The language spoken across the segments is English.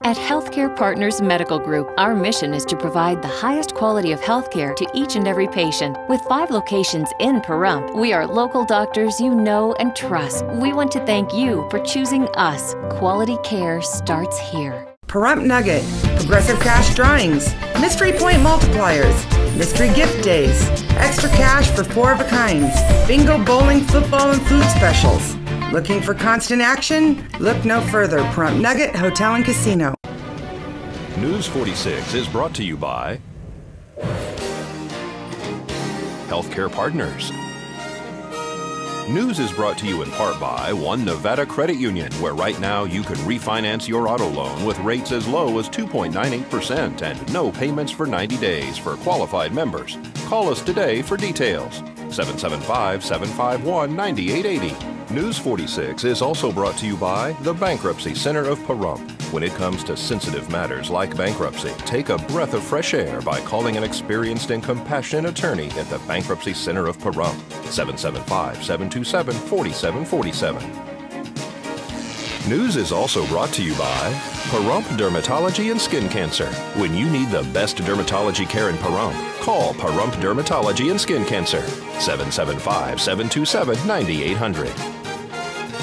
At Healthcare Partners Medical Group, our mission is to provide the highest quality of healthcare to each and every patient. With 5 locations in Pahrump, we are local doctors you know and trust. We want to thank you for choosing us. Quality care starts here. Pahrump Nugget, progressive cash drawings, mystery point multipliers, mystery gift days, extra cash for 4 of a kinds, bingo, bowling, football, and food specials. Looking for constant action? Look no further. Pahrump Nugget Hotel and Casino. News 46 is brought to you by Healthcare Partners. News is brought to you in part by One Nevada Credit Union, where right now you can refinance your auto loan with rates as low as 2.98% and no payments for 90 days for qualified members. Call us today for details. 775-751-9880. News 46 is also brought to you by the Bankruptcy Center of Pahrump. When it comes to sensitive matters like bankruptcy, take a breath of fresh air by calling an experienced and compassionate attorney at the Bankruptcy Center of Pahrump. 775-727-4747. News is also brought to you by Pahrump Dermatology and Skin Cancer. When you need the best dermatology care in Pahrump, call Pahrump Dermatology and Skin Cancer. 775-727-9800.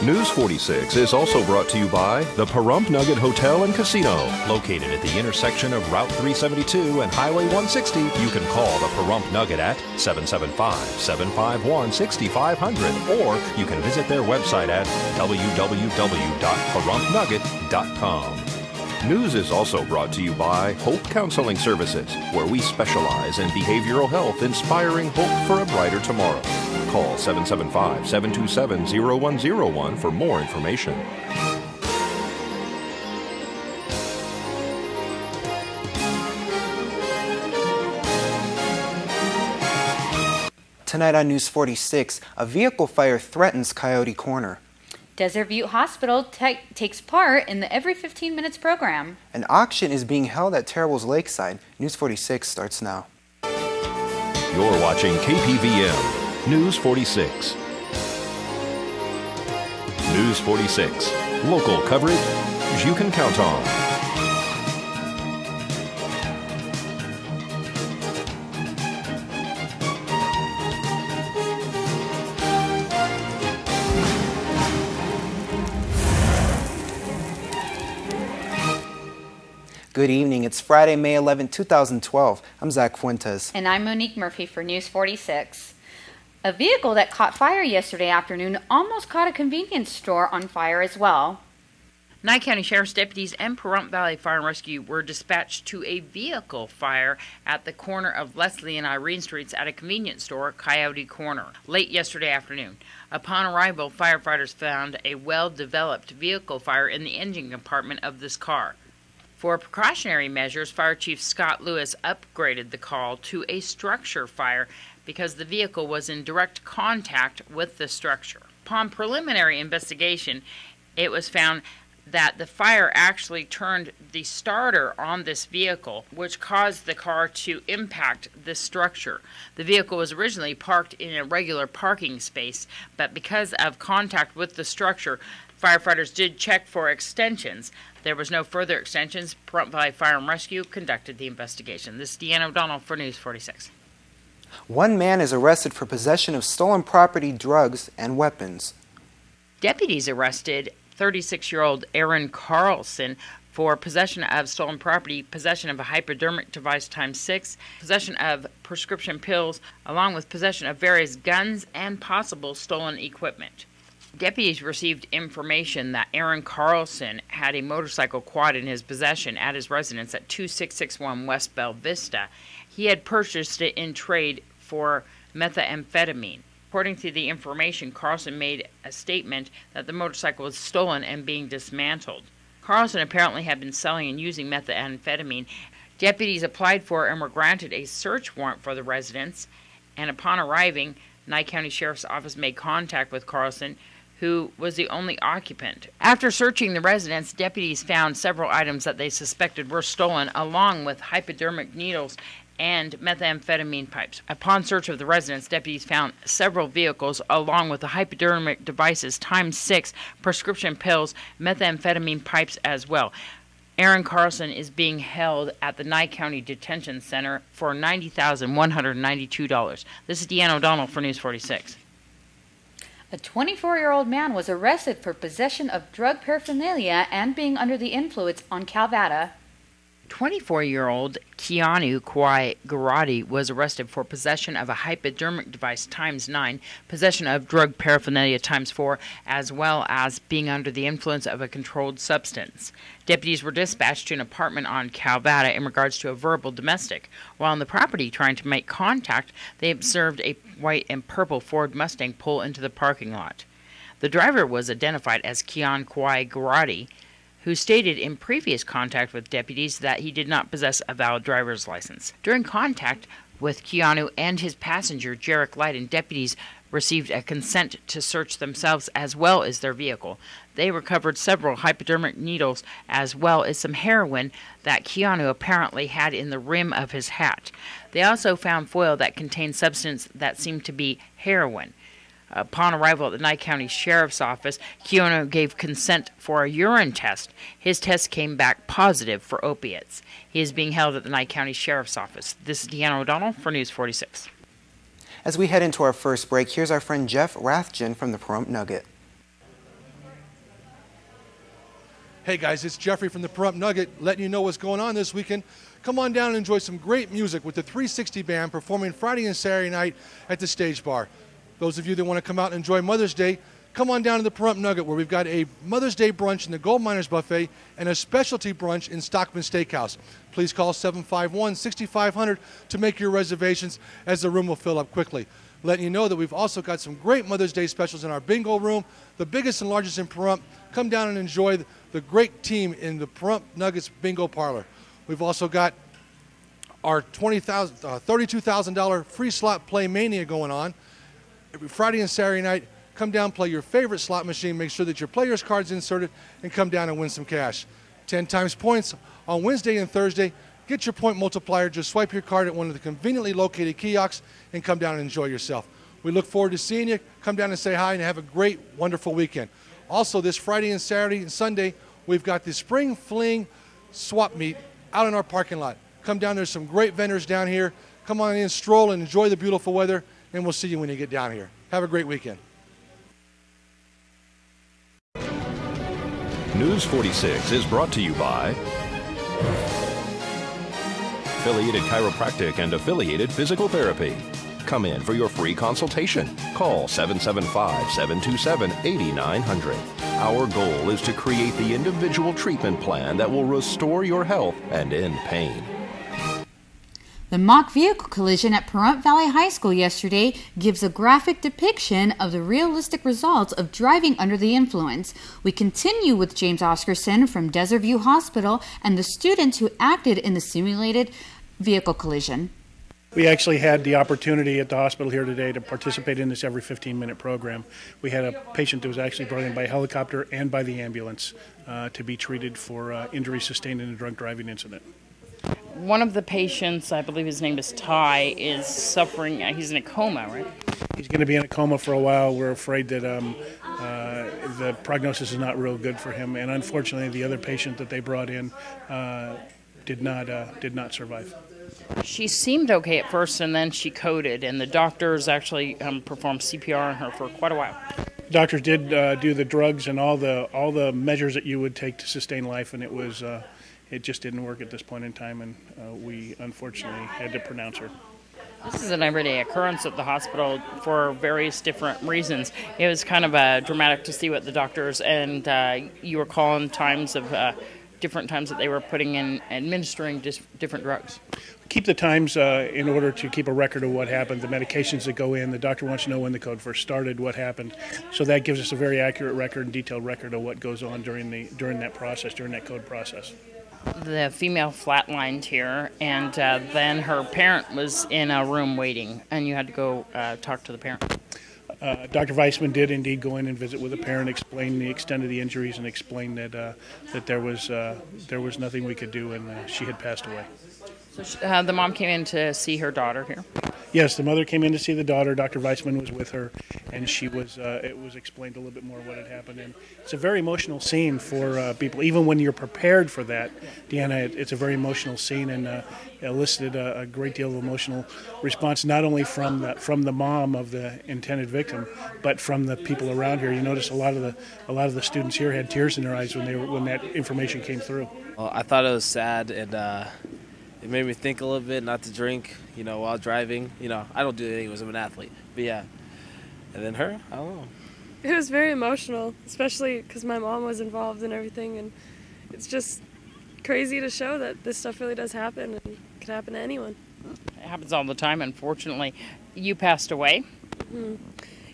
News 46 is also brought to you by the Pahrump Nugget Hotel and Casino. Located at the intersection of Route 372 and Highway 160, you can call the Pahrump Nugget at 775-751-6500, or you can visit their website at www.pahrumpnugget.com. News is also brought to you by Hope Counseling Services, where we specialize in behavioral health, inspiring hope for a brighter tomorrow. Call 775-727-0101 for more information. Tonight on News 46, a vehicle fire threatens Coyote Corner. Desert View Hospital takes part in the Every 15 Minutes program. An auction is being held at Terrible's Lakeside. News 46 starts now. You're watching KPVM News 46. News 46. Local coverage you can count on. Good evening. It's Friday, May 11, 2012. I'm Zach Fuentes. And I'm Monique Murphy for News 46. A vehicle that caught fire yesterday afternoon almost caught a convenience store on fire as well. Nye County Sheriff's deputies and Pahrump Valley Fire and Rescue were dispatched to a vehicle fire at the corner of Leslie and Irene Streets at a convenience store, Coyote Corner, late yesterday afternoon. Upon arrival, firefighters found a well-developed vehicle fire in the engine compartment of this car. For precautionary measures, Fire Chief Scott Lewis upgraded the call to a structure fire because the vehicle was in direct contact with the structure. Upon preliminary investigation, it was found that the fire actually turned the starter on this vehicle, which caused the car to impact the structure. The vehicle was originally parked in a regular parking space, but because of contact with the structure, firefighters did check for extensions. There was no further extensions. Pahrump Valley Fire and Rescue conducted the investigation. This is Deanna O'Donnell for News 46. One man is arrested for possession of stolen property, drugs, and weapons. Deputies arrested 36-year-old Aaron Carlson for possession of stolen property, possession of a hypodermic device ×6, possession of prescription pills, along with possession of various guns and possible stolen equipment. Deputies received information that Aaron Carlson had a motorcycle quad in his possession at his residence at 2661 West Bell Vista. He had purchased it in trade for methamphetamine. According to the information, Carlson made a statement that the motorcycle was stolen and being dismantled. Carlson apparently had been selling and using methamphetamine. Deputies applied for and were granted a search warrant for the residence, and upon arriving, Nye County Sheriff's Office made contact with Carlson, who was the only occupant. After searching the residence, deputies found several items that they suspected were stolen, along with hypodermic needles and methamphetamine pipes. Upon search of the residence, deputies found several vehicles, along with the hypodermic devices ×6, prescription pills, methamphetamine pipes as well. Aaron Carlson is being held at the Nye County Detention Center for $90,192. This is Deanna O'Donnell for News 46. A 24-year-old man was arrested for possession of drug paraphernalia and being under the influence on Calvada. 24-year-old Keanu Kwai Garati was arrested for possession of a hypodermic device ×9, possession of drug paraphernalia ×4, as well as being under the influence of a controlled substance. Deputies were dispatched to an apartment on Calvada in regards to a verbal domestic. While on the property trying to make contact, they observed a white and purple Ford Mustang pull into the parking lot. The driver was identified as Keanu Kwai Garati, who stated in previous contact with deputies that he did not possess a valid driver's license. During contact with Keanu and his passenger, Jarek Lyden, deputies received a consent to search themselves as well as their vehicle. They recovered several hypodermic needles as well as some heroin that Keanu apparently had in the rim of his hat. They also found foil that contained substance that seemed to be heroin. Upon arrival at the Nye County Sheriff's Office, Keanu gave consent for a urine test. His test came back positive for opiates. He is being held at the Nye County Sheriff's Office. This is Deanna O'Donnell for News 46. As we head into our first break, here's our friend Jeff Rathjin from the Pahrump Nugget. Hey guys, it's Jeffrey from the Pahrump Nugget letting you know what's going on this weekend. Come on down and enjoy some great music with the 360 Band performing Friday and Saturday night at the Stage Bar. Those of you that want to come out and enjoy Mother's Day, come on down to the Pahrump Nugget where we've got a Mother's Day brunch in the Gold Miners Buffet and a specialty brunch in Stockman Steakhouse. Please call 751-6500 to make your reservations as the room will fill up quickly. Letting you know that we've also got some great Mother's Day specials in our bingo room, the biggest and largest in Pahrump. Come down and enjoy the great team in the Pahrump Nuggets bingo parlor. We've also got our $32,000 free slot play mania going on. Every Friday and Saturday night, come down, play your favorite slot machine, make sure that your player's card's inserted, and come down and win some cash. 10 times points on Wednesday and Thursday. Get your point multiplier. Just swipe your card at one of the conveniently located kiosks and come down and enjoy yourself. We look forward to seeing you. Come down and say hi and have a great, wonderful weekend. Also, this Friday and Saturday and Sunday, we've got the Spring Fling Swap Meet out in our parking lot. Come down. There's some great vendors down here. Come on in, stroll, and enjoy the beautiful weather. And we'll see you when you get down here. Have a great weekend. News 46 is brought to you by Affiliated Chiropractic and Affiliated Physical Therapy. Come in for your free consultation. Call 775-727-8900. Our goal is to create the individual treatment plan that will restore your health and end pain. The mock vehicle collision at Pahrump Valley High School yesterday gives a graphic depiction of the realistic results of driving under the influence. We continue with James Oscarson from Desert View Hospital and the students who acted in the simulated vehicle collision. We actually had the opportunity at the hospital here today to participate in this every 15-minute program. We had a patient that was actually brought in by helicopter and by the ambulance to be treated for injuries sustained in a drunk driving incident. One of the patients, I believe his name is Ty, is suffering. He's in a coma, right? He's going to be in a coma for a while. We're afraid that the prognosis is not real good for him. And unfortunately, the other patient that they brought in did not survive. She seemed okay at first, and then she coded, and the doctors actually performed CPR on her for quite a while. Doctors did do the drugs and all the measures that you would take to sustain life, and it just didn't work at this point in time, and we unfortunately had to pronounce her. This is an everyday occurrence at the hospital for various different reasons. It was kind of dramatic to see what the doctors and you were calling times of different times that they were putting in administering different drugs. Keep the times in order to keep a record of what happened, the medications that go in. The doctor wants to know when the code first started, what happened. So that gives us a very accurate record and detailed record of what goes on during that process, during that code process. The female flatlined here, and then her parent was in a room waiting, and you had to go talk to the parent. Dr. Weissman did indeed go in and visit with the parent, explain the extent of the injuries, and explain that there was nothing we could do, and she had passed away. So the mom came in to see her daughter here? Yes, the mother came in to see the daughter. Dr. Weissman was with her, and she was. It was explained a little bit more what had happened, and it's a very emotional scene for people. Even when you're prepared for that, Deanna, it's a very emotional scene, and elicited a great deal of emotional response, not only from the mom of the intended victim, but from the people around here. You notice a lot of the students here had tears in their eyes when that information came through. Well, I thought it was sad, and it made me think a little bit not to drink, while driving. I don't do it anyways, I'm an athlete. But yeah. And then her, I don't know. It was very emotional, especially because my mom was involved in everything, and it's just crazy to show that this stuff really does happen and could happen to anyone. It happens all the time, unfortunately. You passed away. Mm-hmm.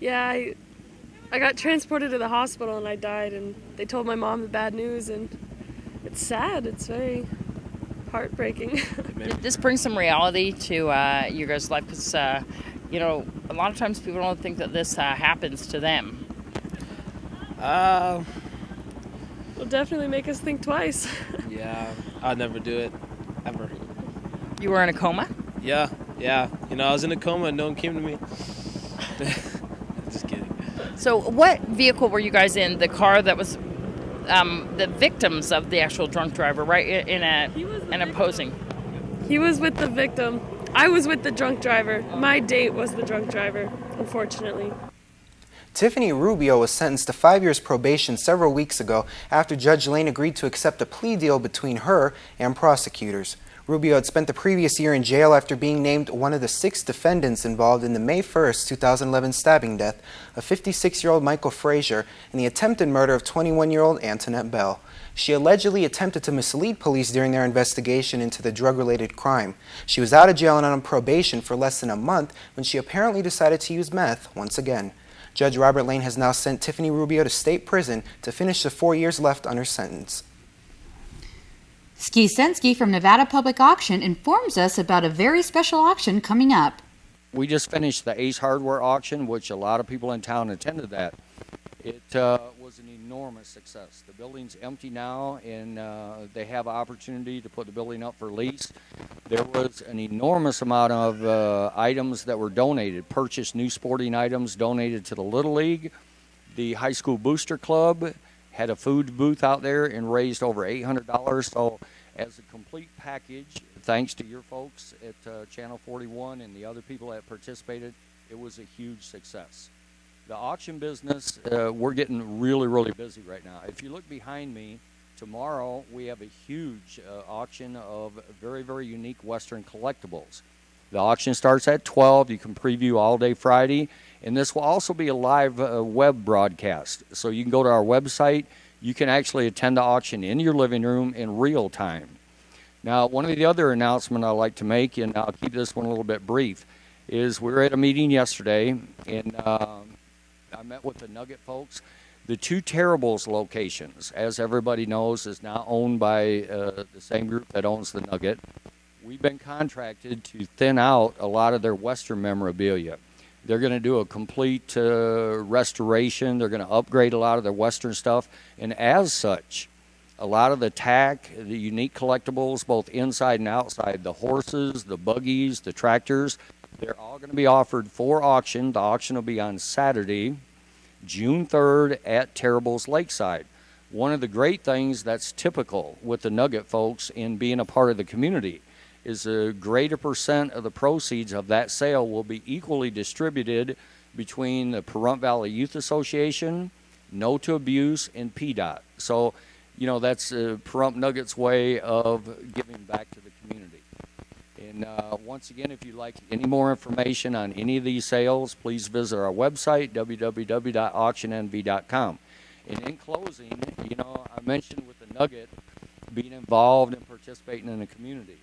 Yeah, I got transported to the hospital and I died, and they told my mom the bad news, and it's sad. It's very heartbreaking. Did this bring some reality to your guys' life? Because, a lot of times people don't think that this happens to them. It'll definitely make us think twice. Yeah, I'd never do it, ever. You were in a coma? Yeah. I was in a coma and no one came to me. Just kidding. So what vehicle were you guys in? The car that was the victims of the actual drunk driver, right? In an opposing. He was with the victim. I was with the drunk driver. My date was the drunk driver, unfortunately. Tiffany Rubio was sentenced to 5 years probation several weeks ago after Judge Lane agreed to accept a plea deal between her and prosecutors. Rubio had spent the previous year in jail after being named one of the 6 defendants involved in the May 1st, 2011 stabbing death of 56-year-old Michael Frazier and the attempted murder of 21-year-old Antoinette Bell. She allegedly attempted to mislead police during their investigation into the drug-related crime. She was out of jail and on probation for less than a month when she apparently decided to use meth once again. Judge Robert Lane has now sent Tiffany Rubio to state prison to finish the 4 years left on her sentence. Ski Sensky from Nevada Public Auction informs us about a very special auction coming up. We just finished the Ace Hardware auction, which a lot of people in town attended that. It was an enormous success. The building's empty now, and they have an opportunity to put the building up for lease. There was an enormous amount of items that were donated, purchased new sporting items donated to the Little League. The High School Booster Club had a food booth out there and raised over $800. So as a complete package, thanks to your folks at Channel 41 and the other people that participated, it was a huge success. The auction business, we're getting really, really busy right now. If you look behind me, tomorrow we have a huge auction of very, very unique Western collectibles. The auction starts at 12. You can preview all day Friday. And this will also be a live web broadcast. So you can go to our website. You can actually attend the auction in your living room in real time. Now, one of the other announcements I'd like to make, and I'll keep this one a little bit brief, is we were at a meeting yesterday, and I met with the Nugget folks. The 2 Terribles locations, as everybody knows, is now owned by the same group that owns the Nugget. We've been contracted to thin out a lot of their Western memorabilia. They're going to do a complete restoration. They're going to upgrade a lot of their Western stuff. And as such, a lot of the tack, the unique collectibles, both inside and outside, the horses, the buggies, the tractors, they're all going to be offered for auction. The auction will be on Saturday, June 3rd at Terrible's Lakeside. One of the great things that's typical with the Nugget folks in being a part of the community is a greater percent of the proceeds of that sale will be equally distributed between the Pahrump Valley Youth Association, No to Abuse, and PDOT. So, that's Pahrump Nuggets' way of giving back to the community. And once again, if you'd like any more information on any of these sales, please visit our website, www.auctionnv.com. And in closing, I mentioned with the Nugget being involved and participating in the community.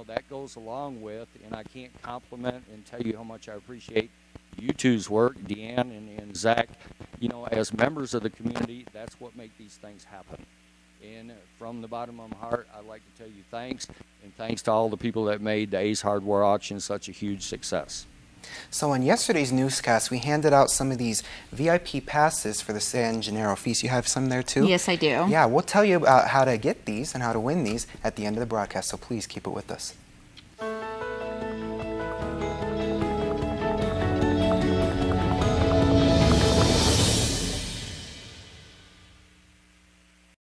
That goes along with, and I can't compliment and tell you how much I appreciate you two's work, Deanne and Zach. As members of the community, that's what makes these things happen. And from the bottom of my heart, I'd like to tell you thanks, and thanks to all the people that made the Ace Hardware auction such a huge success. So on yesterday's newscast, we handed out some of these VIP passes for the San Gennaro Feast. You have some there too? Yes, I do. Yeah, we'll tell you about how to get these and how to win these at the end of the broadcast, so please keep it with us.